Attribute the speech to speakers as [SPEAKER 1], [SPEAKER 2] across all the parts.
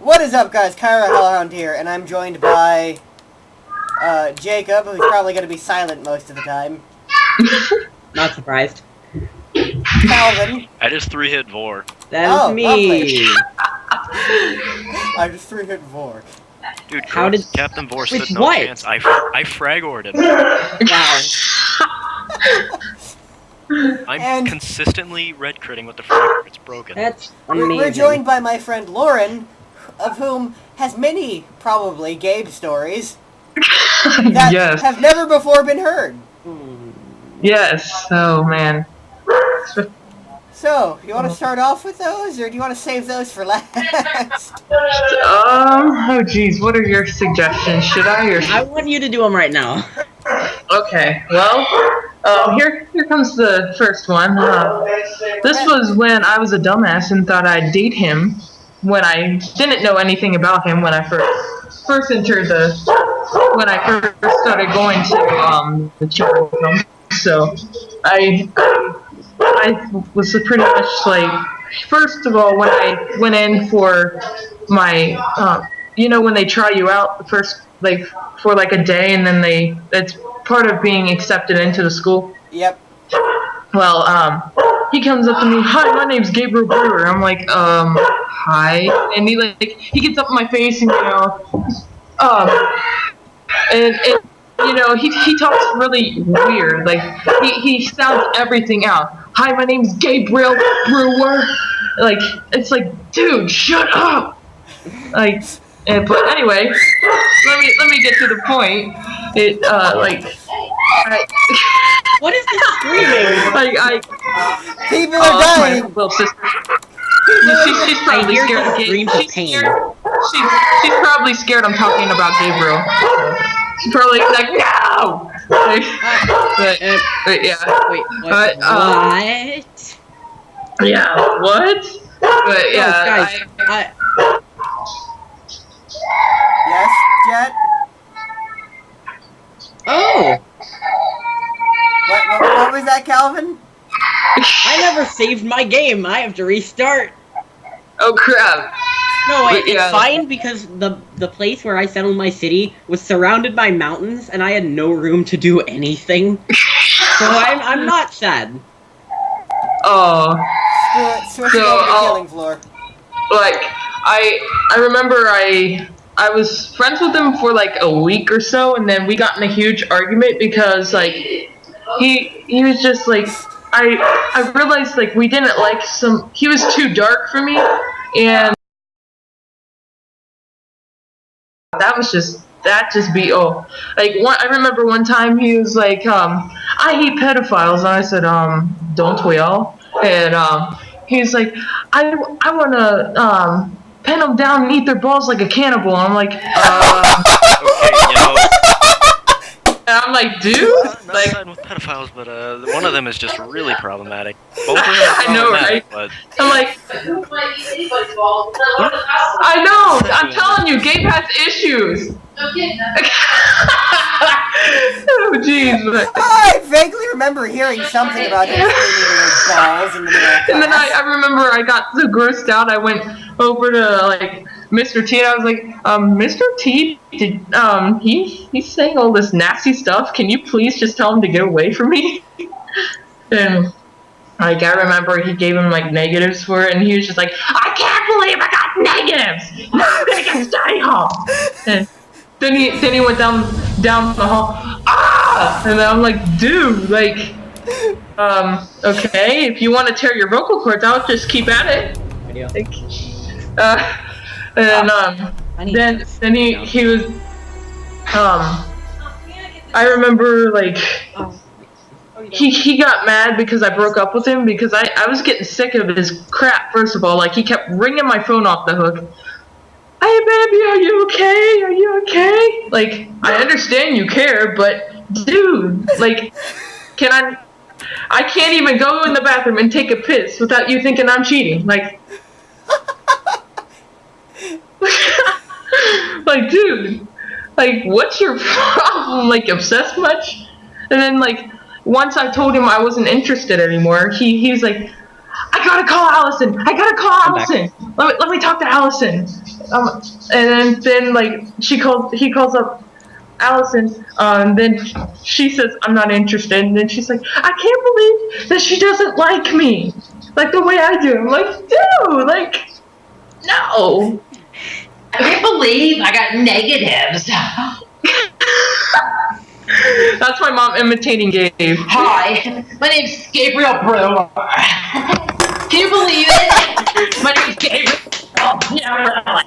[SPEAKER 1] What is up, guys? Kyra Hellhound here, and I'm joined by Jacob, who's probably going to be silent most of the time.
[SPEAKER 2] Not surprised.
[SPEAKER 1] Calvin.
[SPEAKER 3] I just three-hit Vor.
[SPEAKER 2] That is me.
[SPEAKER 1] I just three-hit Vor.
[SPEAKER 3] Dude,
[SPEAKER 2] How did
[SPEAKER 3] Captain Vor stood
[SPEAKER 2] with
[SPEAKER 3] no
[SPEAKER 2] what?
[SPEAKER 3] chance. I frag-ordered him.
[SPEAKER 2] Wow.
[SPEAKER 3] I'm consistently red critting with the frag. It's broken.
[SPEAKER 2] That's amazing.
[SPEAKER 1] We're joined by my friend Lauren, of whom has many, probably, Gabe stories that
[SPEAKER 4] Yes.
[SPEAKER 1] have never before been heard.
[SPEAKER 4] Yes. Oh man.
[SPEAKER 1] So, you want to start off with those, or do you want to save those for last?
[SPEAKER 4] Oh geez, what are your suggestions? Should I or?
[SPEAKER 2] I want you to do them right now.
[SPEAKER 4] Okay. Well, here comes the first one. This was when I was a dumbass and thought I'd date him when I didn't know anything about him when I first entered when I first started going to the children's home. So I was pretty much like, first of all, when I went in for my, when they try you out first, like for like a day, and then it's part of being accepted into the school.
[SPEAKER 1] Yep.
[SPEAKER 4] Well, he comes up to me, "Hi, my name's Gabriel Brewer." I'm like, hi, and he gets up in my face and he talks really weird. Like he sounds everything out. "Hi, my name's Gabriel Brewer." Like it's like, dude, shut up. Like, but anyway, let me get to the point.
[SPEAKER 2] What is this screaming?
[SPEAKER 1] People are dying.
[SPEAKER 4] My little sister. She's probably scared of
[SPEAKER 2] screams of pain.
[SPEAKER 4] She's probably scared I'm talking about Gabriel. She's probably like, no! But yeah.
[SPEAKER 2] Wait, what?
[SPEAKER 4] But,
[SPEAKER 2] What?
[SPEAKER 4] Yeah, what? But yeah,
[SPEAKER 2] guys,
[SPEAKER 1] Yes, Jet?
[SPEAKER 2] Oh!
[SPEAKER 1] What was that, Calvin?
[SPEAKER 2] I never saved my game. I have to restart.
[SPEAKER 4] oh crap.
[SPEAKER 2] No, wait,
[SPEAKER 4] Yeah.
[SPEAKER 2] it's fine because the place where I settled my city was surrounded by mountains, and I had no room to do anything. So I'm not sad.
[SPEAKER 4] Oh.
[SPEAKER 1] Switch it over to Killing Floor.
[SPEAKER 4] Like, I remember I was friends with him for like a week or so, and then we got in a huge argument because like he was just like, I realized like we didn't like he was too dark for me, and that just beat I remember one time he was like, "I hate pedophiles," and I said, "Don't we all?" And he's like, I wanna pin them down and eat their balls like a cannibal. And I'm like,
[SPEAKER 3] Okay,
[SPEAKER 4] and I'm like, dude,
[SPEAKER 3] not
[SPEAKER 4] like,
[SPEAKER 3] siding with pedophiles, but one of them is just really problematic. Both of them are
[SPEAKER 4] I know, right?
[SPEAKER 3] but
[SPEAKER 4] I'm like, I know, I'm telling you, Gabe has issues. Oh jeez.
[SPEAKER 1] I vaguely remember hearing something about him screaming his balls in the middle of class.
[SPEAKER 4] And then I remember I got so grossed out, I went over to like Mr. T, and I was like, Mr. T, he's saying all this nasty stuff. Can you please just tell him to get away from me? And like I remember he gave him like negatives for it, and he was just like, "I can't believe I got negatives. Now I'm gonna get study hall." And then he went down the hall. Ah! And then I'm like, dude, like, okay, if you want to tear your vocal cords out, just keep at it. Like, and then he was, I remember like, he got mad because I broke up with him because I was getting sick of his crap. First of all, like he kept ringing my phone off the hook. "Hey baby, are you okay? Are you okay?" Like, I understand you care, but dude, like, I can't even go in the bathroom and take a piss without you thinking I'm cheating. Like, like, dude, like, what's your problem? Like, obsessed much? And then, like, once I told him I wasn't interested anymore, he's like, "I gotta call Allison. I gotta call Allison. Let me talk to Allison." and then like he calls up Allison, then she says, I'm not interested, and then she's like, I can't believe that she doesn't like me, like the way I do. I'm like, dude, like, no.
[SPEAKER 5] I can't believe I got negatives.
[SPEAKER 4] That's my mom imitating Gabe.
[SPEAKER 5] Hi, my name's Gabriel Brewer. Can you believe it? My name's Gabriel. Oh, yeah, really.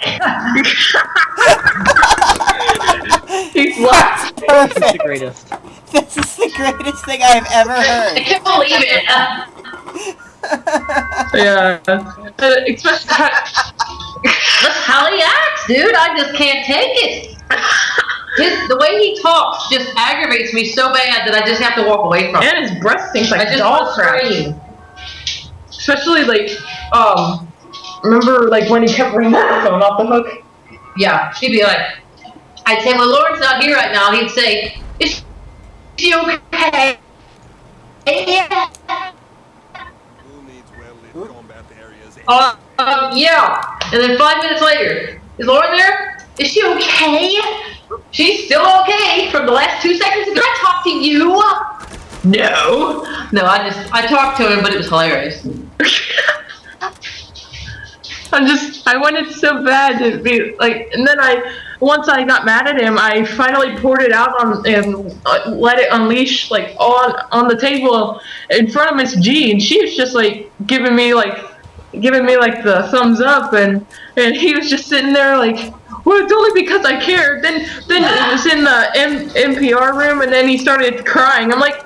[SPEAKER 4] He's laughing.
[SPEAKER 2] It's the greatest.
[SPEAKER 1] This is the greatest thing I have ever
[SPEAKER 5] I
[SPEAKER 1] heard.
[SPEAKER 5] can't believe it.
[SPEAKER 4] Yeah. Especially
[SPEAKER 5] That's how he acts, dude. I just can't take it. The way he talks just aggravates me so bad that I just have to walk away from it.
[SPEAKER 4] and his breath stinks
[SPEAKER 5] I
[SPEAKER 4] like
[SPEAKER 5] just
[SPEAKER 4] dog
[SPEAKER 5] want to
[SPEAKER 4] crap.
[SPEAKER 5] scream.
[SPEAKER 4] Especially like, remember like when he kept ringing the phone off the hook?
[SPEAKER 5] Yeah, she'd be like, I'd say, well, Lauren's not here right now. He'd say, is she okay? Yeah. Yeah. And then 5 minutes later, is Lauren there? Is she okay? She's still okay from the last 2 seconds ago. I talked to you. No. No, I talked to him, but it was hilarious.
[SPEAKER 4] I wanted so bad to be like, and then once I got mad at him, I finally poured it out on and let it unleash like on the table in front of Miss G, and she was just like giving me like the thumbs up, and he was just sitting there like, well, it's only because I cared. Then it was in the NPR room, and then he started crying. I'm like,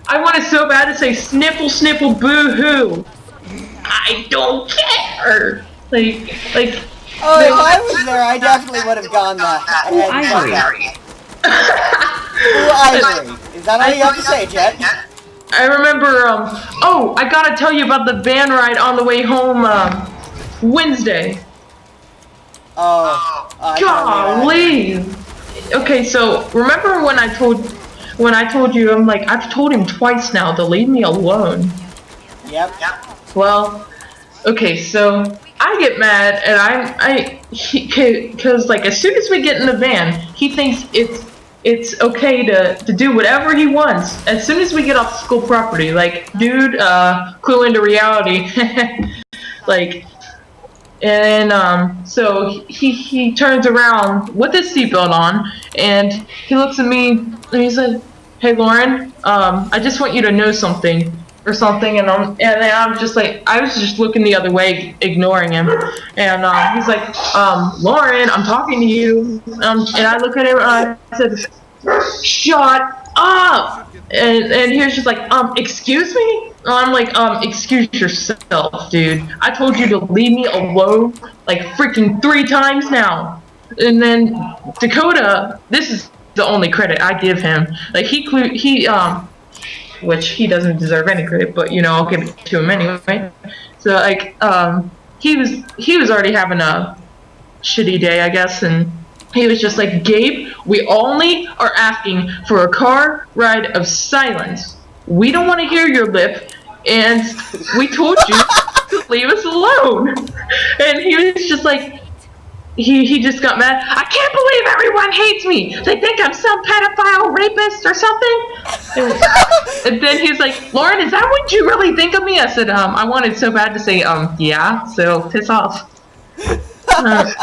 [SPEAKER 4] I wanted so bad to say sniffle, sniffle, boo hoo. I don't care. Like.
[SPEAKER 1] Oh, if I was there, I definitely would have gone that.
[SPEAKER 2] Ivory.
[SPEAKER 1] Ivory. Is that all you have to say, Jet?
[SPEAKER 4] I remember. Oh, I gotta tell you about the van ride on the way home. Wednesday.
[SPEAKER 1] Oh.
[SPEAKER 4] Golly. Okay, so remember when I told you I'm like, I've told him twice now to leave me alone.
[SPEAKER 1] Yep.
[SPEAKER 4] Well, okay, so I get mad, and because like as soon as we get in the van, he thinks it's okay to do whatever he wants. As soon as we get off school property, like, dude, clue into reality, like, and so he turns around with his seatbelt on, and he looks at me, and he said, "Hey, Lauren, I just want you to know something." Or something, and then I'm just like, I was just looking the other way, ignoring him, and he's like, Lauren, I'm talking to you, and I look at him and I said, shut up, and he was just like, excuse me? And I'm like, excuse yourself, dude. I told you to leave me alone like freaking 3 times now. And then Dakota, this is the only credit I give him. Like which he doesn't deserve any credit, but you know, I'll give it to him anyway. So like, he was already having a shitty day, I guess, and he was just like, Gabe, we only are asking for a car ride of silence. We don't want to hear your lip, and we told you to leave us alone. And he was just like, he just got mad. I can't believe everyone hates me. They think I'm some pedophile rapist or something. And then he's like, Lauren, is that what you really think of me? I said, I wanted so bad to say, yeah, so piss off. I'm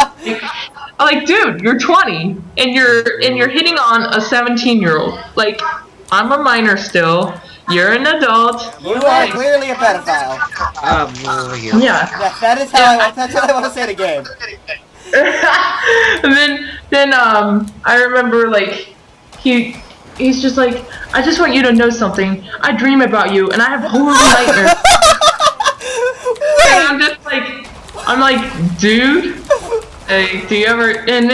[SPEAKER 4] like, dude, you're 20 and you're hitting on a 17-year-old. Like, I'm a minor still. You're an adult.
[SPEAKER 1] You are clearly a pedophile.
[SPEAKER 4] Yeah.
[SPEAKER 1] That's what I want to say to Gabe.
[SPEAKER 4] And then I remember like he's just like, I just want you to know something. I dream about you and I have horrible nightmares. And I'm like, dude, hey, do you ever? And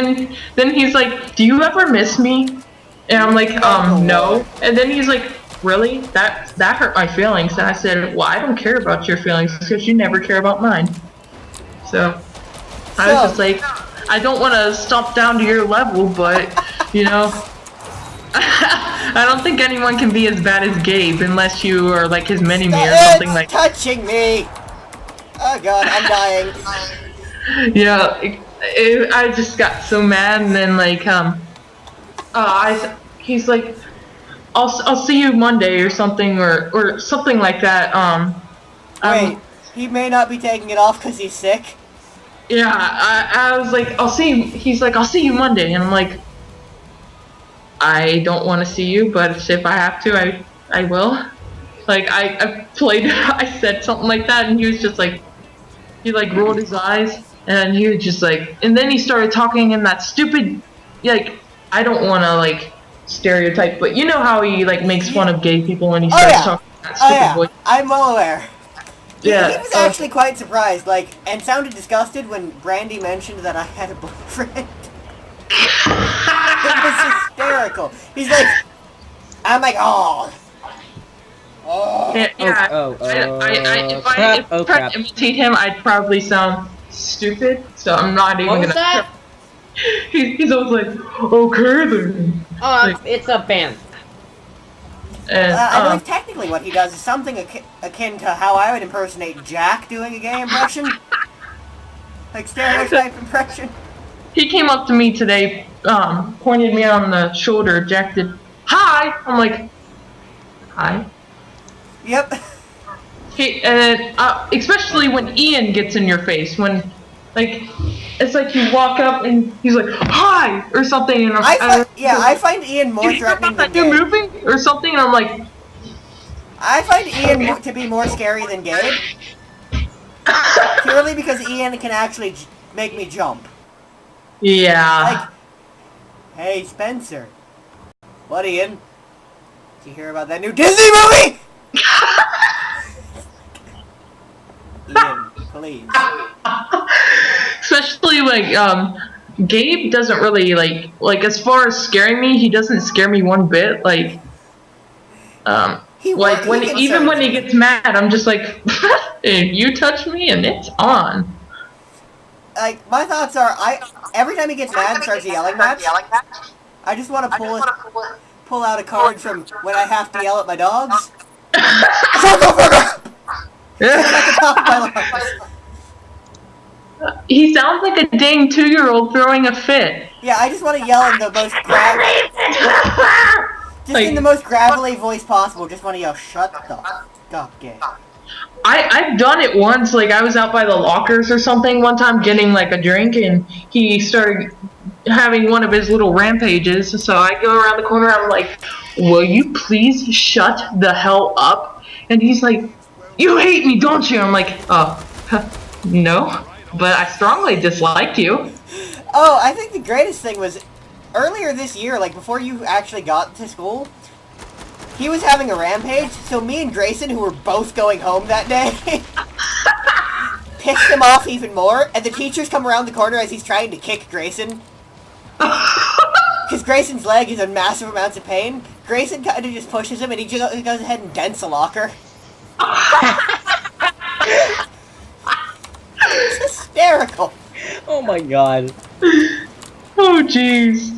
[SPEAKER 4] then he's like, do you ever miss me? And I'm like, no. And then he's like, really? That hurt my feelings. And I said, well, I don't care about your feelings because you never care about mine. So I was just like, I don't want to stomp down to your level, but, you know, I don't think anyone can be as bad as Gabe unless you are like his mini-me or something like that.
[SPEAKER 1] Touching me! Oh god, I'm dying.
[SPEAKER 4] Yeah, I just got so mad, and then like he's like, I'll see you Monday or something or something like that.
[SPEAKER 1] Wait, he may not be taking it off because he's sick.
[SPEAKER 4] Yeah, I was like, I'll see you. He's like, I'll see you Monday, and I'm like, I don't want to see you, but if I have to, I will. Like I said something like that, and he was just like, he like rolled his eyes, and he was just like, and then he started talking in that stupid, like, I don't want to like stereotype, but you know how he like makes fun of gay people when he starts talking in that stupid voice.
[SPEAKER 1] I'm well aware.
[SPEAKER 4] Yeah,
[SPEAKER 1] he was actually quite surprised, like, and sounded disgusted when Brandy mentioned that I had a boyfriend. It was hysterical. He's like, I'm like, oh.
[SPEAKER 4] Yeah, if I tried to imitate him, I'd probably sound stupid, so I'm not even
[SPEAKER 2] What was
[SPEAKER 4] gonna.
[SPEAKER 2] that?
[SPEAKER 4] He's always like, okay then.
[SPEAKER 2] It's a band.
[SPEAKER 4] And,
[SPEAKER 1] I believe technically what he does is something akin to how I would impersonate Jack doing a gay impression. Like stereotype impression.
[SPEAKER 4] He came up to me today, pointed me on the shoulder, Jack did, hi! I'm like, hi?
[SPEAKER 1] Yep.
[SPEAKER 4] Especially when Ian gets in your face, when, like, it's like you walk up and he's like, hi! Or something, and
[SPEAKER 1] I find Ian more threatening than
[SPEAKER 4] you're
[SPEAKER 1] Gabe.
[SPEAKER 4] moving? Or something, and I'm like,
[SPEAKER 1] I find Ian to be more scary than Gabe. Purely because Ian can actually make me jump.
[SPEAKER 4] yeah.
[SPEAKER 1] Like, hey Spencer. What, Ian? Did you hear about that new Disney movie? Ian, please.
[SPEAKER 4] Especially like Gabe doesn't really like as far as scaring me, he doesn't scare me one bit. Like when he gets mad, I'm just like, if you touch me and it's on.
[SPEAKER 1] Like, my thoughts are, every time he gets mad and starts yelling match, I just want to pull out a card from when I have to yell at my dogs.
[SPEAKER 4] He sounds like a dang 2-year-old throwing a fit.
[SPEAKER 1] Yeah, I just want to yell in the most in the most gravelly voice possible. Just want to yell, shut the fuck up, gay.
[SPEAKER 4] I've done it once. Like I was out by the lockers or something one time getting like a drink, and he started having one of his little rampages. So I go around the corner. I'm like, will you please shut the hell up? And he's like, you hate me, don't you? I'm like, oh, no, but I strongly disliked you.
[SPEAKER 1] Oh, I think the greatest thing was earlier this year, like before you actually got to school, he was having a rampage, so me and Grayson, who were both going home that day, pissed him off even more, and the teachers come around the corner as he's trying to kick Grayson. Because Grayson's leg is in massive amounts of pain. Grayson kind of just pushes him, and he just goes ahead and dents a locker. It's hysterical.
[SPEAKER 2] Oh my god.
[SPEAKER 4] Oh jeez.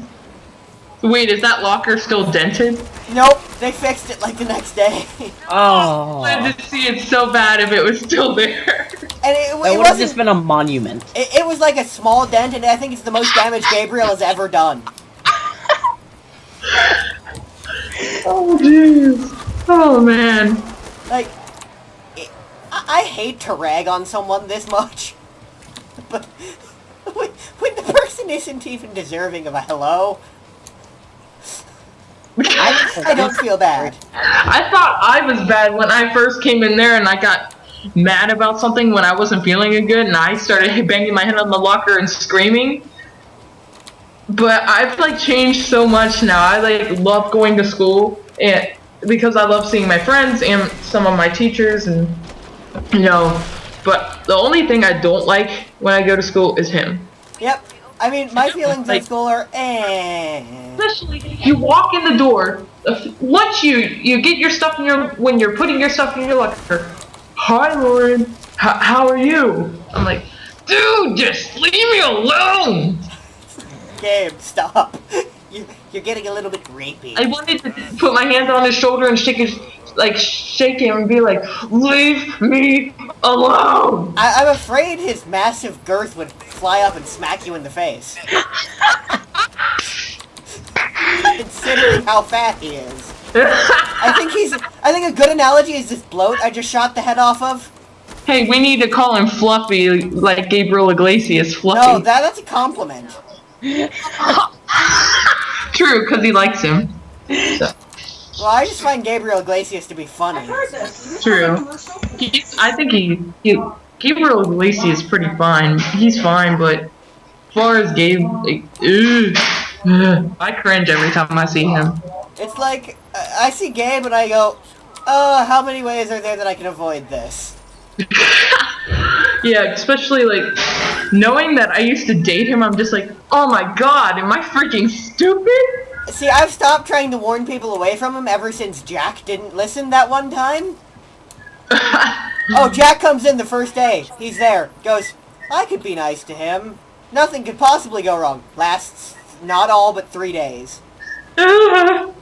[SPEAKER 4] Wait, is that locker still dented?
[SPEAKER 1] Nope, they fixed it like the next day.
[SPEAKER 2] Oh.
[SPEAKER 4] I wanted to see it so bad if it was still there.
[SPEAKER 1] And it
[SPEAKER 2] That would have just been a monument.
[SPEAKER 1] It was like a small dent, and I think it's the most damage Gabriel has ever done.
[SPEAKER 4] Oh jeez. Oh man.
[SPEAKER 1] Like, I hate to rag on someone this much, but when the person isn't even deserving of a hello, I don't feel bad.
[SPEAKER 4] I thought I was bad when I first came in there and I got mad about something when I wasn't feeling it good and I started banging my head on the locker and screaming. But I've like changed so much now. I like love going to school and because I love seeing my friends and some of my teachers and you know, but the only thing I don't like when I go to school is him.
[SPEAKER 1] Yep. I mean, my feelings at school are
[SPEAKER 4] Especially, you walk in the door, once you get your stuff in when you're putting your stuff in your locker, hi Lauren, how are you? I'm like, dude, just leave me alone!
[SPEAKER 1] Gabe, stop. You're getting a little bit rapey.
[SPEAKER 4] I wanted to put my hand on his shoulder and shake his like shake him and be like, "Leave me alone."
[SPEAKER 1] I'm afraid his massive girth would fly up and smack you in the face. Considering how fat he is. I think a good analogy is this bloat I just shot the head off of.
[SPEAKER 4] Hey, we need to call him Fluffy, like Gabriel Iglesias. Fluffy.
[SPEAKER 1] No, that's a compliment.
[SPEAKER 4] True, because he likes him. So.
[SPEAKER 1] Well, I just find Gabriel Iglesias to be funny.
[SPEAKER 4] True. I think Gabriel Iglesias is pretty fine. He's fine, but as far as Gabe, like, I cringe every time I see him.
[SPEAKER 1] It's like, I see Gabe and I go, how many ways are there that I can avoid this?
[SPEAKER 4] Yeah, especially like knowing that I used to date him, I'm just like, oh my god, am I freaking stupid?
[SPEAKER 1] See, I've stopped trying to warn people away from him ever since Jack didn't listen that one time. Oh, Jack comes in the first day. He's there. Goes, I could be nice to him. Nothing could possibly go wrong. Lasts not all but 3 days.
[SPEAKER 2] What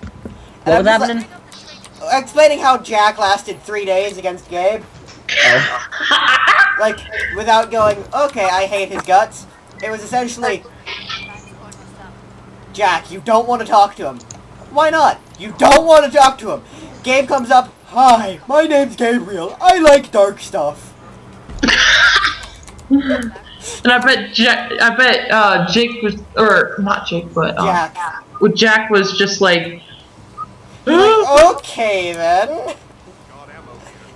[SPEAKER 2] was happening?
[SPEAKER 1] Explaining how Jack lasted 3 days against Gabe.
[SPEAKER 2] Oh.
[SPEAKER 1] Like, without going, okay, I hate his guts. It was essentially, Jack, you don't want to talk to him. Why not? You don't want to talk to him. Gabe comes up, hi, my name's Gabriel. I like dark stuff.
[SPEAKER 4] And I bet Jake was, or not Jake, but
[SPEAKER 1] Jack.
[SPEAKER 4] Jack was just like,
[SPEAKER 1] okay then.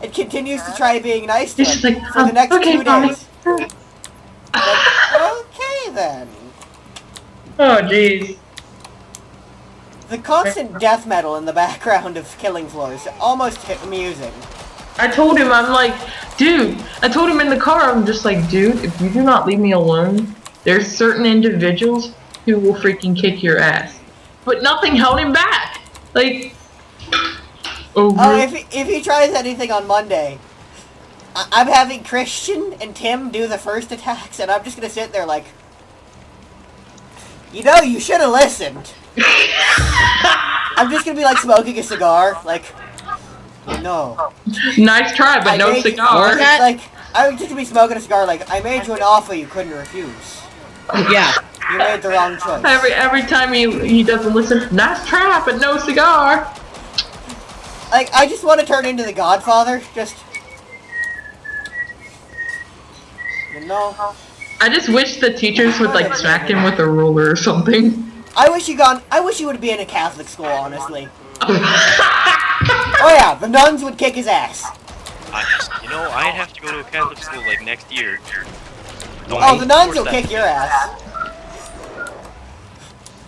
[SPEAKER 1] It continues to try being nice to
[SPEAKER 4] He's
[SPEAKER 1] him
[SPEAKER 4] like,
[SPEAKER 1] for the next
[SPEAKER 4] okay,
[SPEAKER 1] 2 days. Like, okay then.
[SPEAKER 4] oh jeez.
[SPEAKER 1] The constant death metal in the background of Killing Floor is almost amusing.
[SPEAKER 4] I told him, I'm like, dude, I told him in the car, I'm just like, dude, if you do not leave me alone, there's certain individuals who will freaking kick your ass. But nothing held him back. Like, over.
[SPEAKER 1] Oh, if he tries anything on Monday, I'm having Christian and Tim do the first attacks, and I'm just gonna sit there like, you know, you should have listened. I'm just gonna be like smoking a cigar, like, you know.
[SPEAKER 4] Nice try, but no cigar.
[SPEAKER 1] Like, I'm just gonna be smoking a cigar, like, I made you an offer you couldn't refuse.
[SPEAKER 2] Yeah.
[SPEAKER 1] You made the wrong choice.
[SPEAKER 4] Every time he doesn't listen, nice try, but no cigar.
[SPEAKER 1] Like, I just want to turn into the Godfather, just, you know.
[SPEAKER 4] I just wish the teachers would like smack him with a ruler or something.
[SPEAKER 1] I wish you would be in a Catholic school, honestly. Oh yeah, the nuns would kick his ass.
[SPEAKER 3] I'd have to go to a Catholic school like next year.
[SPEAKER 1] Oh, the nuns will kick your ass.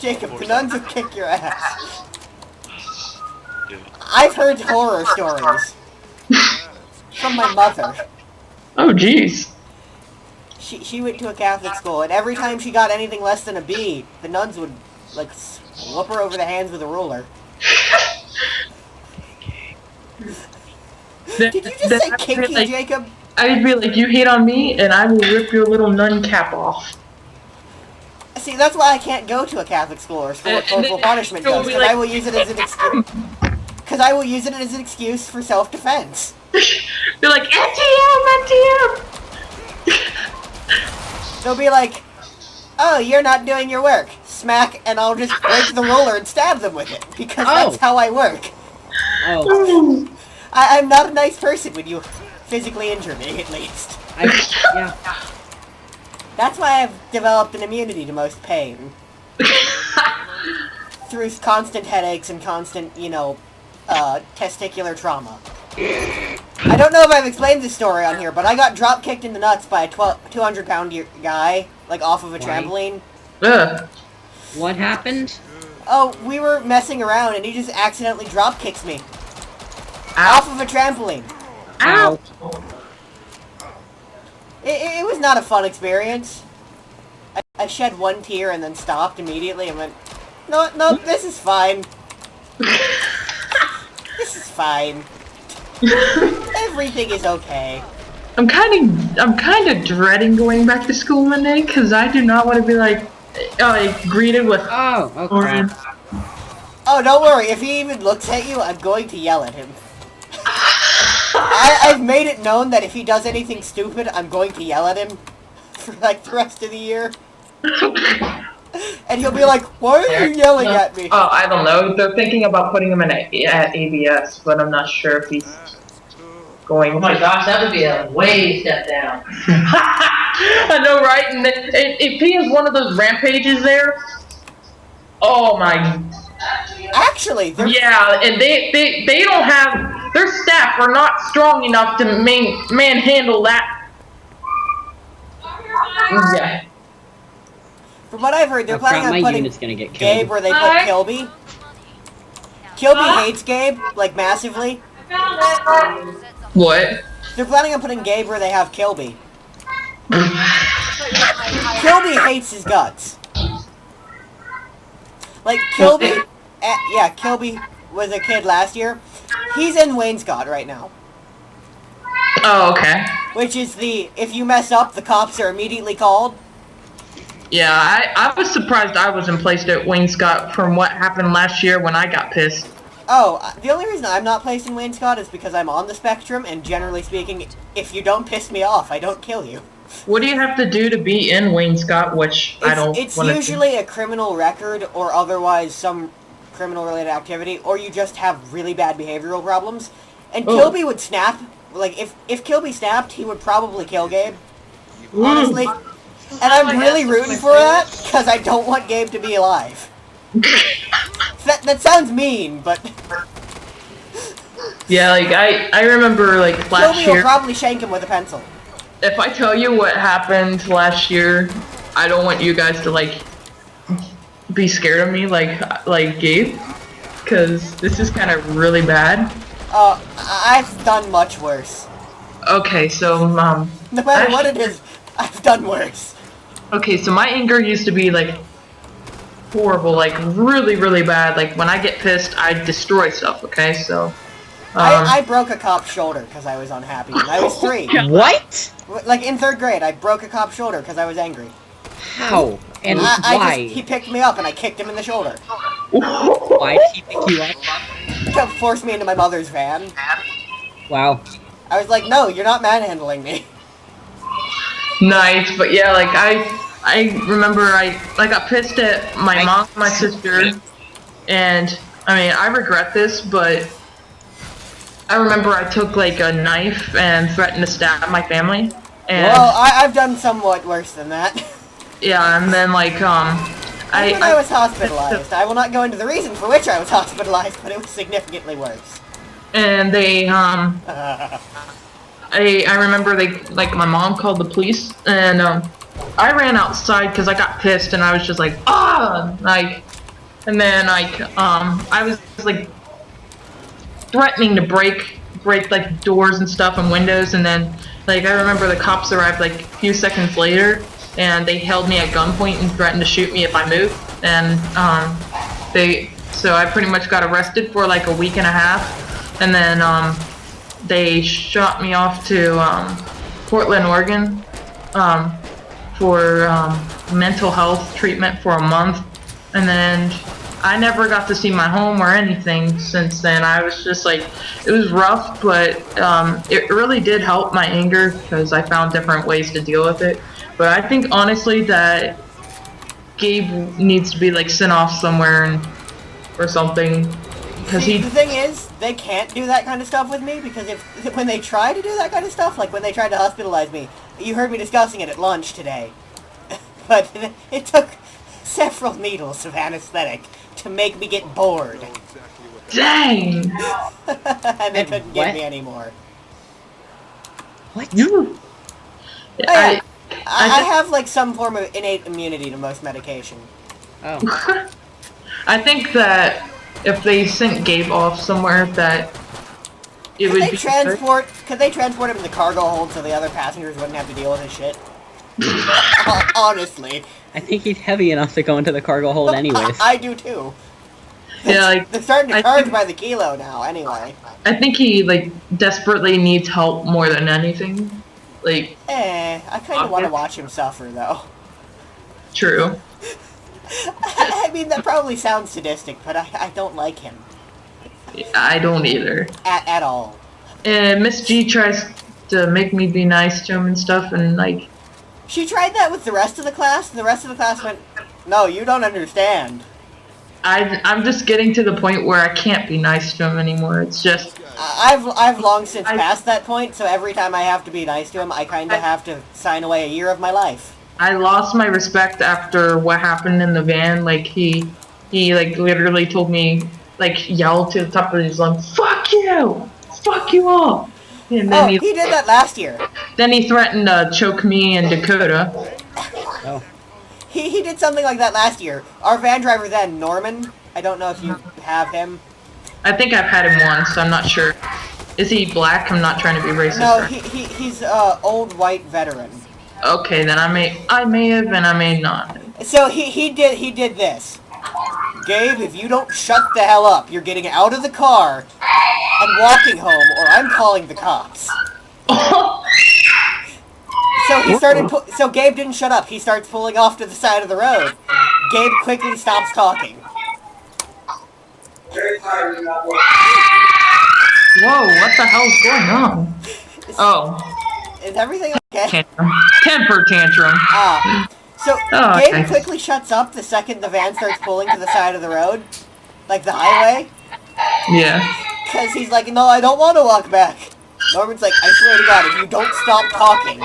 [SPEAKER 1] Jacob, the nuns will kick your ass.
[SPEAKER 3] Dude.
[SPEAKER 1] I've heard horror stories from my mother.
[SPEAKER 4] Oh jeez.
[SPEAKER 1] She went to a Catholic school, and every time she got anything less than a B, the nuns would, like, whoop her over the hands with a ruler. Did you just say kinky,
[SPEAKER 4] like,
[SPEAKER 1] Jacob?
[SPEAKER 4] I'd be like, you hate on me, and I will rip your little nun cap off.
[SPEAKER 1] See, that's why I can't go to a Catholic school or school of corporal punishment, because I will use it as an excuse. Because I will use it as an excuse for self-defense.
[SPEAKER 4] You're like, NTM!
[SPEAKER 1] They'll be like, oh, you're not doing your work. Smack, and I'll just break the ruler and stab them with it, because that's how I work.
[SPEAKER 2] Oh.
[SPEAKER 1] I'm not a nice person when you physically injure me, at least.
[SPEAKER 2] Yeah.
[SPEAKER 1] That's why I've developed an immunity to most pain. Through constant headaches and constant, testicular trauma. I don't know if I've explained this story on here, but I got drop kicked in the nuts by a 200-pound guy, like off of a trampoline.
[SPEAKER 4] Ugh.
[SPEAKER 2] What happened?
[SPEAKER 1] Oh, we were messing around and he just accidentally drop kicks me.
[SPEAKER 4] Ow.
[SPEAKER 1] Off of a trampoline.
[SPEAKER 4] Ow!
[SPEAKER 1] It was not a fun experience. I shed one tear and then stopped immediately and went, no, this is fine. This is fine. Everything is okay.
[SPEAKER 4] I'm kind of dreading going back to school Monday because I do not want to be like greeted with
[SPEAKER 2] Oh, okay.
[SPEAKER 1] Oh, don't worry. If he even looks at you, I'm going to yell at him. I've made it known that if he does anything stupid, I'm going to yell at him for like the rest of the year. And he'll be like, "Why are you yelling at me?"
[SPEAKER 4] Oh, I don't know. They're thinking about putting him in at ABS, but I'm not sure if he's going.
[SPEAKER 5] Oh my gosh, that would be a way step down.
[SPEAKER 4] I know, right? And if he is one of those rampages there, oh my.
[SPEAKER 1] Actually,
[SPEAKER 4] Yeah, and they don't have, their staff are not strong enough to manhandle that. Yeah.
[SPEAKER 1] from what I've heard, they're planning
[SPEAKER 2] my
[SPEAKER 1] on putting
[SPEAKER 2] unit's gonna get
[SPEAKER 1] Gabe
[SPEAKER 2] killed.
[SPEAKER 1] where they put Kilby. Kilby hates Gabe, like, massively.
[SPEAKER 4] What?
[SPEAKER 1] They're planning on putting Gabe where they have Kilby. Kilby hates his guts. Like, Kilby... yeah, Kilby was a kid last year. He's in Wainscott right now.
[SPEAKER 4] Oh, okay.
[SPEAKER 1] Which is the, if you mess up, the cops are immediately called.
[SPEAKER 4] Yeah, I was surprised I wasn't placed at Wainscott from what happened last year when I got pissed.
[SPEAKER 1] Oh, the only reason I'm not placed in Wainscott is because I'm on the spectrum, and generally speaking, if you don't piss me off, I don't kill you.
[SPEAKER 4] What do you have to do to be in Wainscott, which I don't
[SPEAKER 1] It's
[SPEAKER 4] want to
[SPEAKER 1] usually a criminal record, or otherwise some criminal-related activity, or you just have really bad behavioral problems. And Kilby would snap. Like, if Kilby snapped, he would probably kill Gabe. Honestly. And I'm really rooting for that, because I don't want Gabe to be alive. That sounds mean, but...
[SPEAKER 4] Yeah, like, I remember, like, last
[SPEAKER 1] Kilby will
[SPEAKER 4] year...
[SPEAKER 1] probably shank him with a pencil.
[SPEAKER 4] If I tell you what happened last year, I don't want you guys to, like, be scared of me, like Gabe. Because this is kind of really bad.
[SPEAKER 1] I've done much worse.
[SPEAKER 4] Okay, so,
[SPEAKER 1] No matter what it is, I've done worse.
[SPEAKER 4] Okay, so my anger used to be, like, horrible, like, really, really bad. Like, when I get pissed, I destroy stuff, okay? So,
[SPEAKER 1] I broke a cop's shoulder because I was unhappy. And I was 3.
[SPEAKER 2] What?
[SPEAKER 1] Like, in 3rd grade, I broke a cop's shoulder because I was angry.
[SPEAKER 2] How? And why?
[SPEAKER 1] He picked me up and I kicked him in the shoulder.
[SPEAKER 2] Why did he pick you up?
[SPEAKER 1] He forced me into my mother's van.
[SPEAKER 2] Wow.
[SPEAKER 1] I was like, no, you're not manhandling me.
[SPEAKER 4] nice, but yeah, like, I remember I got pissed at my mom and my sister, and, I mean, I regret this, but I remember I took, like, a knife and threatened to stab my family, and...
[SPEAKER 1] Well, I've done somewhat worse than that.
[SPEAKER 4] Yeah, and then, like,
[SPEAKER 1] I was hospitalized. I will not go into the reason for which I was hospitalized, but it was significantly worse.
[SPEAKER 4] And they, I remember they, like, my mom called the police, and, I ran outside because I got pissed, and I was just like, ah! Like, and then, like, I was, like, threatening to break, like, doors and stuff and windows, and then, like, I remember the cops arrived, like, a few seconds later, and they held me at gunpoint and threatened to shoot me if I moved, and, so I pretty much got arrested for, like, a week and a half, and then, they shot me off to, Portland, Oregon, for, mental health treatment for a month, and then I never got to see my home or anything since then. I was just like, it was rough, but it really did help my anger because I found different ways to deal with it. But I think honestly that Gabe needs to be like sent off somewhere or something. Because
[SPEAKER 1] The thing is, they can't do that kind of stuff with me because when they try to do that kind of stuff, like when they tried to hospitalize me, you heard me discussing it at lunch today. But it took several needles of anesthetic to make me get bored.
[SPEAKER 4] Dang!
[SPEAKER 1] And they couldn't give me any more.
[SPEAKER 2] What?
[SPEAKER 1] I have like some form of innate immunity to most medication.
[SPEAKER 2] Oh.
[SPEAKER 4] I think that if they sent Gabe off somewhere, that it would be.
[SPEAKER 1] Could they transport him in the cargo hold so the other passengers wouldn't have to deal with his shit? Honestly.
[SPEAKER 2] I think he's heavy enough to go into the cargo hold anyways.
[SPEAKER 1] I do too.
[SPEAKER 4] Yeah, like
[SPEAKER 1] They're starting to charge by the kilo now, anyway.
[SPEAKER 4] I think he like desperately needs help more than anything. Like.
[SPEAKER 1] I kind of want to watch him suffer, though.
[SPEAKER 4] True.
[SPEAKER 1] I mean, that probably sounds sadistic, but I don't like him.
[SPEAKER 4] I don't either.
[SPEAKER 1] At all.
[SPEAKER 4] Miss G tries to make me be nice to him and stuff, and like.
[SPEAKER 1] She tried that with the rest of the class, and the rest of the class went, "No, you don't understand."
[SPEAKER 4] I'm just getting to the point where I can't be nice to him anymore. It's just.
[SPEAKER 1] I've long since passed that point, so every time I have to be nice to him, I kind of have to sign away a year of my life.
[SPEAKER 4] I lost my respect after what happened in the van. Like he like literally told me, like yelled to the top of his lungs, "Fuck you! Fuck you all!" And then
[SPEAKER 1] he did that last year.
[SPEAKER 4] Then he threatened to choke me and Dakota.
[SPEAKER 2] Oh.
[SPEAKER 1] He did something like that last year. Our van driver then, Norman. I don't know if you have him.
[SPEAKER 4] I think I've had him once. I'm not sure. Is he black? I'm not trying to be racist.
[SPEAKER 1] No, he's old white veteran.
[SPEAKER 4] Okay, then I may have and I may not.
[SPEAKER 1] So he did this. Gabe, if you don't shut the hell up, you're getting out of the car and walking home, or I'm calling the cops. So he started. So Gabe didn't shut up. He starts pulling off to the side of the road. Gabe quickly stops talking.
[SPEAKER 4] Whoa! What the hell's going on? Oh.
[SPEAKER 1] Is everything okay?
[SPEAKER 4] Temper tantrum.
[SPEAKER 1] So
[SPEAKER 4] Oh,
[SPEAKER 1] Gabe
[SPEAKER 4] okay.
[SPEAKER 1] quickly shuts up the second the van starts pulling to the side of the road, like the highway,
[SPEAKER 4] Yeah.
[SPEAKER 1] because he's like, "No, I don't want to walk back." Norman's like, "I swear to God, if you don't stop talking."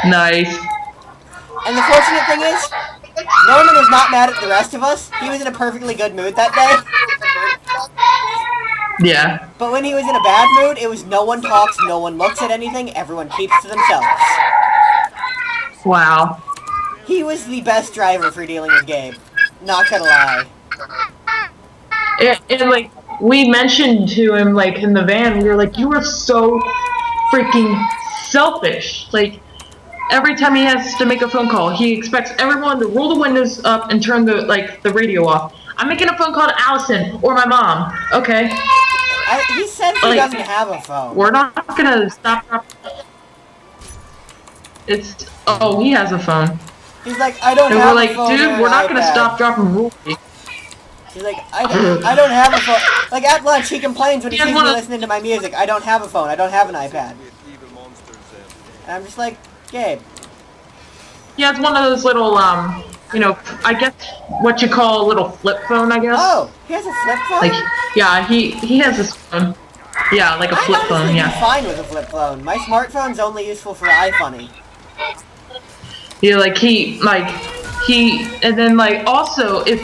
[SPEAKER 4] Nice.
[SPEAKER 1] And the fortunate thing is, Norman is not mad at the rest of us. He was in a perfectly good mood that day.
[SPEAKER 4] Yeah.
[SPEAKER 1] But when he was in a bad mood, it was no one talks, no one looks at anything, everyone keeps to themselves.
[SPEAKER 4] Wow.
[SPEAKER 1] He was the best driver for dealing with Gabe. Not gonna lie.
[SPEAKER 4] And like we mentioned to him, like in the van, we were like, "You are so freaking selfish." Like every time he has to make a phone call, he expects everyone to roll the windows up and turn the radio off. I'm making a phone call to Allison or my mom. Okay.
[SPEAKER 1] He said he doesn't have a phone.
[SPEAKER 4] We're not gonna stop. It's he has a phone.
[SPEAKER 1] He's like, "I don't
[SPEAKER 4] And
[SPEAKER 1] have
[SPEAKER 4] we're
[SPEAKER 1] a
[SPEAKER 4] like,
[SPEAKER 1] phone.
[SPEAKER 4] dude,
[SPEAKER 1] or
[SPEAKER 4] we're
[SPEAKER 1] an
[SPEAKER 4] not gonna
[SPEAKER 1] iPad."
[SPEAKER 4] stop dropping rules.
[SPEAKER 1] He's like, I don't have a phone. Like at lunch, he complains when he
[SPEAKER 4] He has
[SPEAKER 1] sees me
[SPEAKER 4] one of-
[SPEAKER 1] listening to my music. I don't have a phone. I don't have an iPad. And I'm just like, Gabe.
[SPEAKER 4] He has one of those little I guess what you call a little flip phone, I guess.
[SPEAKER 1] Oh, he has a flip phone?
[SPEAKER 4] Like, yeah, he has this phone. Yeah, like a flip
[SPEAKER 1] I'd
[SPEAKER 4] phone,
[SPEAKER 1] honestly
[SPEAKER 4] yeah.
[SPEAKER 1] be fine with a flip phone. My smartphone's only useful for iFunny.
[SPEAKER 4] Yeah, and then like also if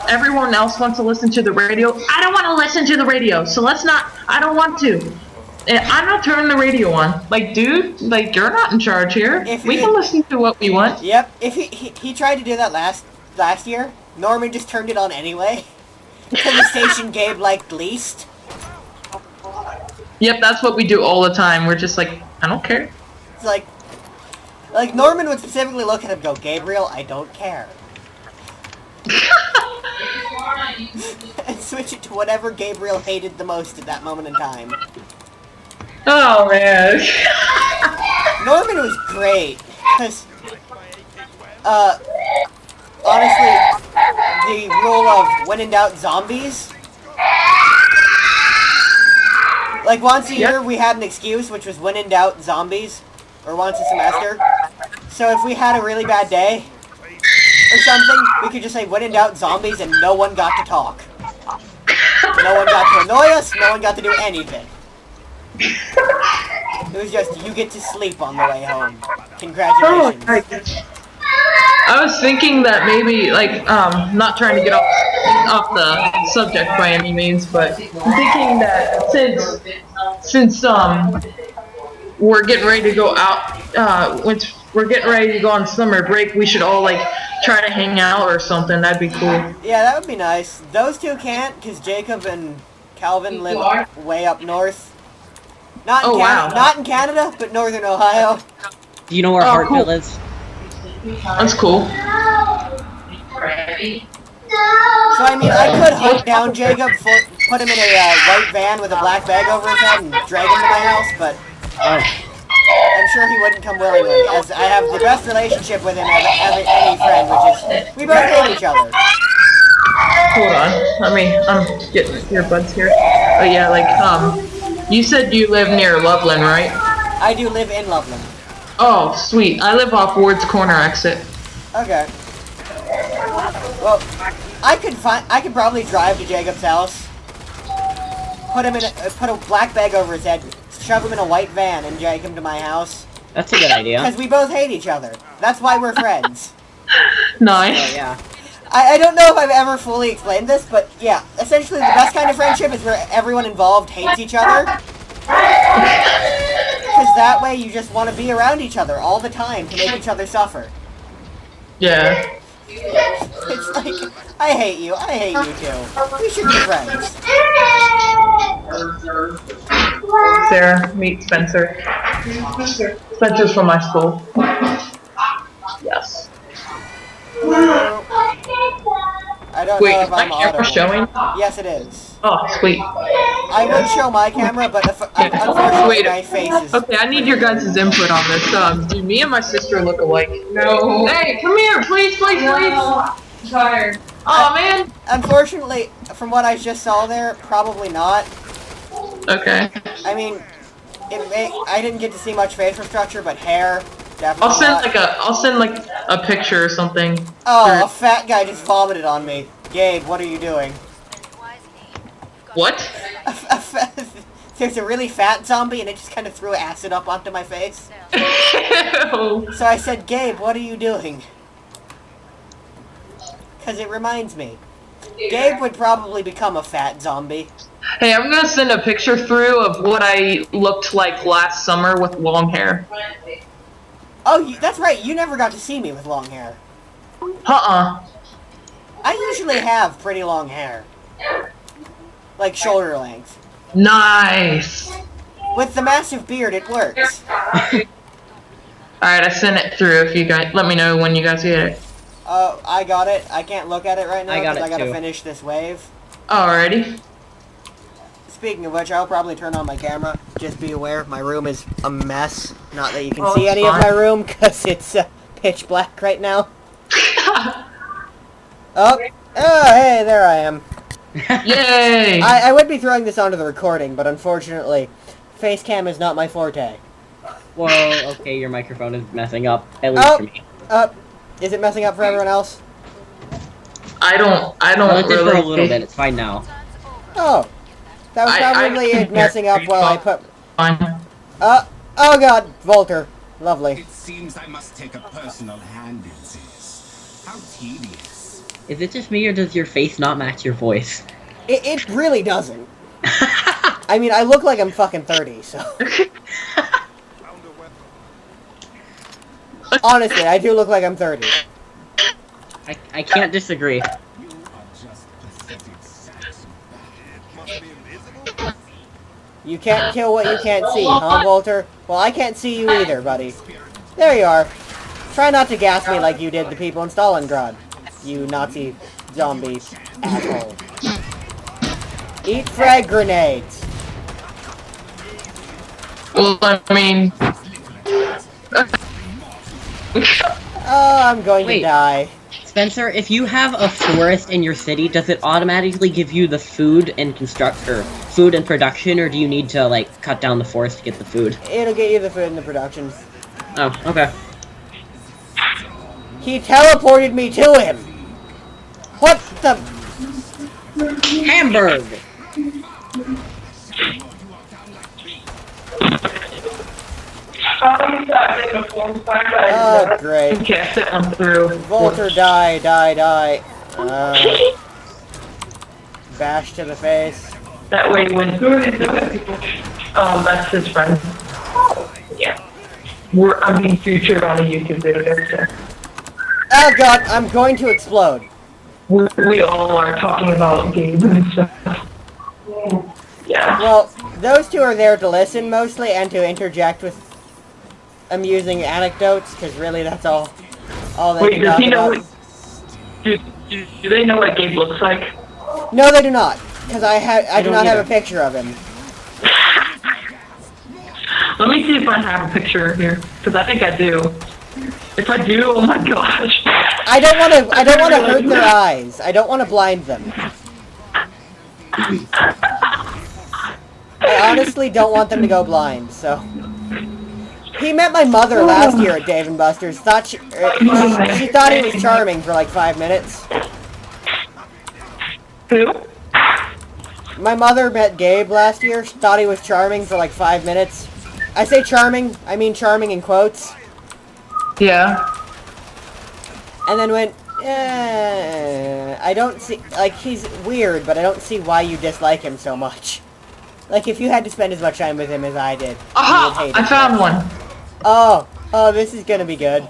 [SPEAKER 4] everyone else wants to listen to the radio, I don't want to listen to the radio, so I don't want to. And I'm not turning the radio on. Like, dude, like you're not in charge here. We can listen to what we want.
[SPEAKER 1] Yep, if he tried to do that last year, Norman just turned it on anyway. To the station Gabe liked least.
[SPEAKER 4] Yep, that's what we do all the time. We're just like, I don't care.
[SPEAKER 1] It's like Norman would specifically look at him and go, "Gabriel, I don't care." And switch it to whatever Gabriel hated the most at that moment in time.
[SPEAKER 4] Oh man.
[SPEAKER 1] Norman was great, because, honestly, the rule of when in doubt zombies, like once a year we had an excuse, which was when in doubt zombies, or once a semester. So if we had a really bad day, or something, we could just say when in doubt zombies and no one got to talk. No one got to annoy us, no one got to do anything. It was just, you get to sleep on the way home. Congratulations.
[SPEAKER 4] I was thinking that maybe, like, not trying to get off the subject by any means, but I'm thinking that since we're getting ready to go out, once we're getting ready to go on summer break, we should all like try to hang out or something. That'd be cool.
[SPEAKER 1] Yeah, that would be nice. Those two can't, because Jacob and Calvin live way up north. Not in Canada, but northern Ohio.
[SPEAKER 2] Do you know where Hartville is?
[SPEAKER 4] That's cool.
[SPEAKER 1] So I mean, I could hunt down Jacob, put him in a white van with a black bag over his head, and drag him to my house, but I'm sure he wouldn't come willingly, as I have the best relationship with him as any friend, which is we both hate each other.
[SPEAKER 4] hold on. Let me get earbuds here. Oh yeah, like you said you live near Loveland, right?
[SPEAKER 1] I do live in Loveland.
[SPEAKER 4] Oh, sweet. I live off Ward's Corner exit.
[SPEAKER 1] Okay. Well, I could probably drive to Jacob's house, put a black bag over his head, shove him in a white van, and drag him to my house.
[SPEAKER 2] That's a good idea.
[SPEAKER 1] Because we both hate each other. That's why we're friends.
[SPEAKER 4] Nice.
[SPEAKER 2] Oh, yeah.
[SPEAKER 1] I don't know if I've ever fully explained this, but yeah, essentially the best kind of friendship is where everyone involved hates each other. Because that way you just want to be around each other all the time to make each other suffer.
[SPEAKER 4] Yeah.
[SPEAKER 1] It's like, I hate you too. We should be friends.
[SPEAKER 4] Sarah, meet Spencer. Spencer's from my school. Yes.
[SPEAKER 1] I don't
[SPEAKER 4] Wait,
[SPEAKER 1] know
[SPEAKER 4] is
[SPEAKER 1] if
[SPEAKER 4] my
[SPEAKER 1] I'm
[SPEAKER 4] camera
[SPEAKER 1] audible.
[SPEAKER 4] showing?
[SPEAKER 1] Yes, it is.
[SPEAKER 4] Oh, sweet.
[SPEAKER 1] I would show my camera, but unfortunately
[SPEAKER 4] Wait.
[SPEAKER 1] my face is...
[SPEAKER 4] Okay, I need your guys' input on this. Do me and my sister look alike? No. Hey, come here, please.
[SPEAKER 5] I'm tired.
[SPEAKER 4] Oh man.
[SPEAKER 1] Unfortunately, from what I just saw there, probably not.
[SPEAKER 4] Okay.
[SPEAKER 1] I mean, I didn't get to see much facial structure, but hair, definitely
[SPEAKER 4] I'll send like a picture or something.
[SPEAKER 1] Oh, a fat guy just vomited on me. Gabe, what are you doing?
[SPEAKER 4] What?
[SPEAKER 1] There's a really fat zombie, and it just kind of threw acid up onto my face.
[SPEAKER 4] Ew.
[SPEAKER 1] So I said, Gabe, what are you doing? Because it reminds me. Gabe would probably become a fat zombie.
[SPEAKER 4] Hey, I'm gonna send a picture through of what I looked like last summer with long hair.
[SPEAKER 1] Oh, that's right, you never got to see me with long hair.
[SPEAKER 4] Uh-uh.
[SPEAKER 1] I usually have pretty long hair. Like shoulder length.
[SPEAKER 4] Nice.
[SPEAKER 1] With the massive beard, it works.
[SPEAKER 4] Alright, I sent it through. If you guys, let me know when you guys get it.
[SPEAKER 1] I got it. I can't look at it right now
[SPEAKER 2] I got
[SPEAKER 1] because I
[SPEAKER 2] it
[SPEAKER 1] gotta
[SPEAKER 2] too.
[SPEAKER 1] finish this wave.
[SPEAKER 4] Alrighty.
[SPEAKER 1] Speaking of which, I'll probably turn on my camera. Just be aware, my room is a mess. Not that you can
[SPEAKER 4] Oh,
[SPEAKER 1] see
[SPEAKER 4] it's
[SPEAKER 1] any
[SPEAKER 4] fine.
[SPEAKER 1] of my room, because it's pitch black right now. Oh, hey, there I am.
[SPEAKER 4] Yay!
[SPEAKER 1] I would be throwing this onto the recording, but unfortunately, face cam is not my forte.
[SPEAKER 2] Whoa, okay, your microphone is messing up. At least for me.
[SPEAKER 1] Is it messing up for everyone else?
[SPEAKER 4] I don't
[SPEAKER 2] Well, it did
[SPEAKER 4] really
[SPEAKER 2] for a little bit, it's fine now.
[SPEAKER 1] Oh. That was probably it messing up while I put...
[SPEAKER 4] Fine.
[SPEAKER 1] oh god, Volter. Lovely.
[SPEAKER 6] It seems I must take a personal hand in this. How tedious.
[SPEAKER 2] Is it just me, or does your face not match your voice?
[SPEAKER 1] It really doesn't. I mean, I look like I'm fucking 30, so... Honestly, I do look like I'm 30.
[SPEAKER 2] I can't disagree.
[SPEAKER 6] You are just pathetic sacks of bad.
[SPEAKER 1] You can't kill what you can't see, huh, Volter? Well, I can't see you either, buddy. There you are. Try not to gas me like you did the people in Stalingrad, you Nazi zombie asshole. Eat frag grenades.
[SPEAKER 4] Well, I mean...
[SPEAKER 1] Oh, I'm going
[SPEAKER 2] Wait.
[SPEAKER 1] to die.
[SPEAKER 2] Spencer, if you have a forest in your city, does it automatically give you the food and food and production, or do you need to, like, cut down the forest to get the food?
[SPEAKER 1] It'll get you the food and the production.
[SPEAKER 2] Oh, okay.
[SPEAKER 1] He teleported me to him! What the...
[SPEAKER 2] Hamburg!
[SPEAKER 1] Oh, great.
[SPEAKER 4] Okay, I'm through.
[SPEAKER 1] Volter, die. Bash to the face.
[SPEAKER 4] That way when that's his friend. Yeah. I'm being featured on a YouTube video.
[SPEAKER 1] Oh god, I'm going to explode.
[SPEAKER 4] We all are talking about games and stuff. Yeah.
[SPEAKER 1] Well, those two are there to listen mostly and to interject with amusing anecdotes, because really that's all they
[SPEAKER 4] Wait,
[SPEAKER 1] can
[SPEAKER 4] does
[SPEAKER 1] talk
[SPEAKER 4] he know
[SPEAKER 1] about.
[SPEAKER 4] do they know what Gabe looks like?
[SPEAKER 1] No, they do not, because I do
[SPEAKER 2] don't
[SPEAKER 1] not have
[SPEAKER 2] either.
[SPEAKER 1] a picture of him.
[SPEAKER 4] Let me see if I have a picture here, because I think I do. If I do, oh my gosh.
[SPEAKER 1] I don't want to hurt their eyes. I don't want to blind them. I honestly don't want them to go blind, so... He met my mother last year at Dave & Buster's. She thought he was charming for like 5 minutes.
[SPEAKER 5] Who?
[SPEAKER 1] My mother met Gabe last year. She thought he was charming for like 5 minutes. I say charming, I mean charming in quotes.
[SPEAKER 4] Yeah.
[SPEAKER 1] And then went, I don't see... Like, he's weird, but I don't see why you dislike him so much. Like, if you had to spend as much time with him as I did, you would
[SPEAKER 4] Aha!
[SPEAKER 1] hate
[SPEAKER 4] I
[SPEAKER 1] him.
[SPEAKER 4] found one.
[SPEAKER 1] Oh, this is gonna be good.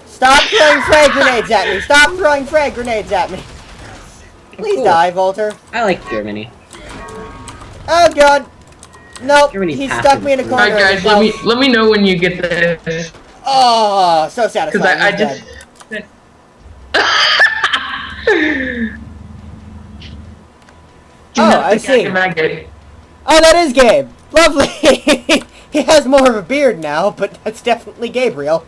[SPEAKER 1] Stop throwing frag grenades at me! Stop throwing frag grenades at me! Please
[SPEAKER 2] Cool.
[SPEAKER 1] die, Volter.
[SPEAKER 2] I like Germany.
[SPEAKER 1] Oh god! Nope,
[SPEAKER 2] Germany's
[SPEAKER 1] he
[SPEAKER 2] half
[SPEAKER 1] stuck me in a
[SPEAKER 2] of-
[SPEAKER 1] corner.
[SPEAKER 4] Alright, guys, let me know when you get this.
[SPEAKER 1] Oh, so
[SPEAKER 4] Because
[SPEAKER 1] satisfying.
[SPEAKER 4] I
[SPEAKER 1] He's
[SPEAKER 4] just...
[SPEAKER 1] dead. Oh, I see.
[SPEAKER 4] Maggot.
[SPEAKER 1] Oh, that is Gabe. Lovely. He has more of a beard now, but that's definitely Gabriel.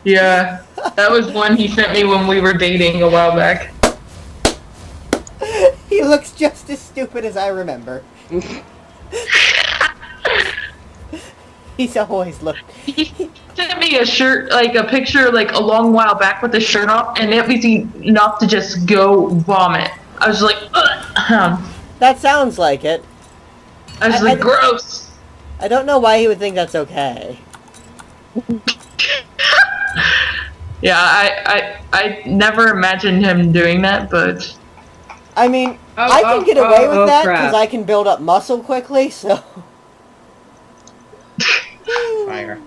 [SPEAKER 4] Yeah, that was one he sent me when we were dating a while back.
[SPEAKER 1] He looks just as stupid as I remember. He's always looked.
[SPEAKER 4] He sent me a shirt, like a picture, like a long while back with the shirt off, and it was enough to just go vomit. I was like, ugh.
[SPEAKER 1] That sounds like it.
[SPEAKER 4] I was like, gross.
[SPEAKER 1] I don't know why he would think that's okay.
[SPEAKER 4] Yeah, I never imagined him doing that, but
[SPEAKER 1] I mean, I can get away with that because
[SPEAKER 2] crap.
[SPEAKER 1] I can build up muscle quickly, so...
[SPEAKER 2] Fire.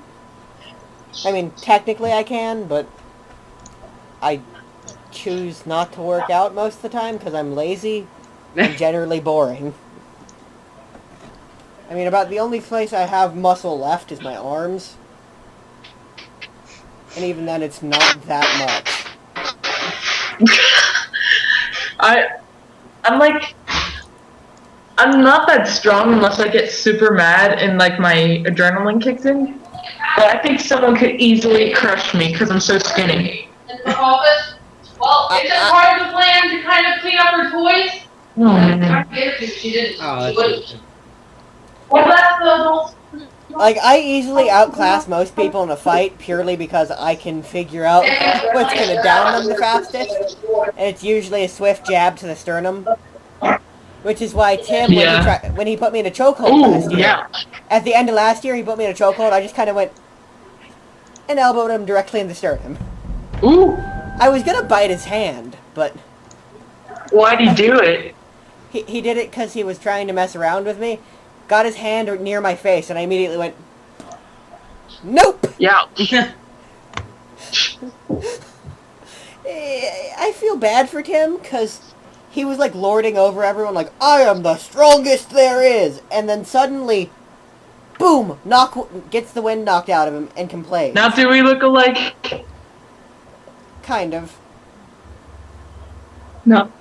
[SPEAKER 1] I mean, technically I can, but I choose not to work out most of the time because I'm lazy and generally boring. I mean, about the only place I have muscle left is my arms. And even then, it's not that much.
[SPEAKER 4] I'm not that strong unless I get super mad and like my adrenaline kicks in. But I think someone could easily crush me because I'm so skinny.
[SPEAKER 5] In her office. Well, it's just part of the plan to kind of clean up her toys.
[SPEAKER 4] Oh, man.
[SPEAKER 5] I get it, she didn't.
[SPEAKER 2] Oh,
[SPEAKER 5] She
[SPEAKER 2] that's
[SPEAKER 5] wouldn't.
[SPEAKER 2] good.
[SPEAKER 5] Well, that's the adults.
[SPEAKER 1] Like, I easily outclass most people in a fight purely because I can figure out what's going to down them the fastest. And it's usually a swift jab to the sternum. Which is why Tim, when he put me in a chokehold last
[SPEAKER 4] Ooh,
[SPEAKER 1] year,
[SPEAKER 4] yeah.
[SPEAKER 1] at the end of last year, he put me in a chokehold, I just kind of went and elbowed him directly in the sternum.
[SPEAKER 4] Ooh,
[SPEAKER 1] I was going to bite his hand, but
[SPEAKER 4] why'd he do it?
[SPEAKER 1] he did it because he was trying to mess around with me. Got his hand near my face, and I immediately went, nope!
[SPEAKER 4] Yeah.
[SPEAKER 1] I feel bad for Tim, because he was, like, lording over everyone, like, I am the strongest there is! And then suddenly, boom! Gets the wind knocked out of him, and complains.
[SPEAKER 4] Now do we look alike?
[SPEAKER 1] Kind of.
[SPEAKER 4] No.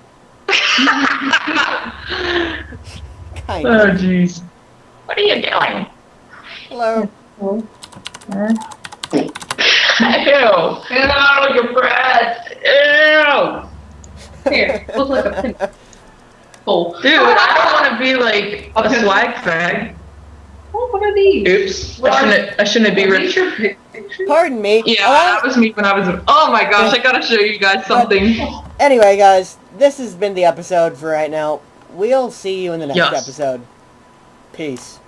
[SPEAKER 1] Kind
[SPEAKER 4] Oh,
[SPEAKER 1] of.
[SPEAKER 4] jeez. What are you doing?
[SPEAKER 1] Hello.
[SPEAKER 4] Ew. Ew, look at Brad. Ew.
[SPEAKER 5] Here, look like a pin. Oh.
[SPEAKER 4] Dude, I don't want to be like a swag fag.
[SPEAKER 5] What are these?
[SPEAKER 4] Oops. I shouldn't be rich.
[SPEAKER 5] Your picture?
[SPEAKER 1] Pardon me.
[SPEAKER 4] Yeah, that was me when I was. Oh my gosh, I gotta show you guys something.
[SPEAKER 1] Anyway, guys, this has been the episode for right now. We'll see you in the next
[SPEAKER 4] Yes.
[SPEAKER 1] episode. Peace.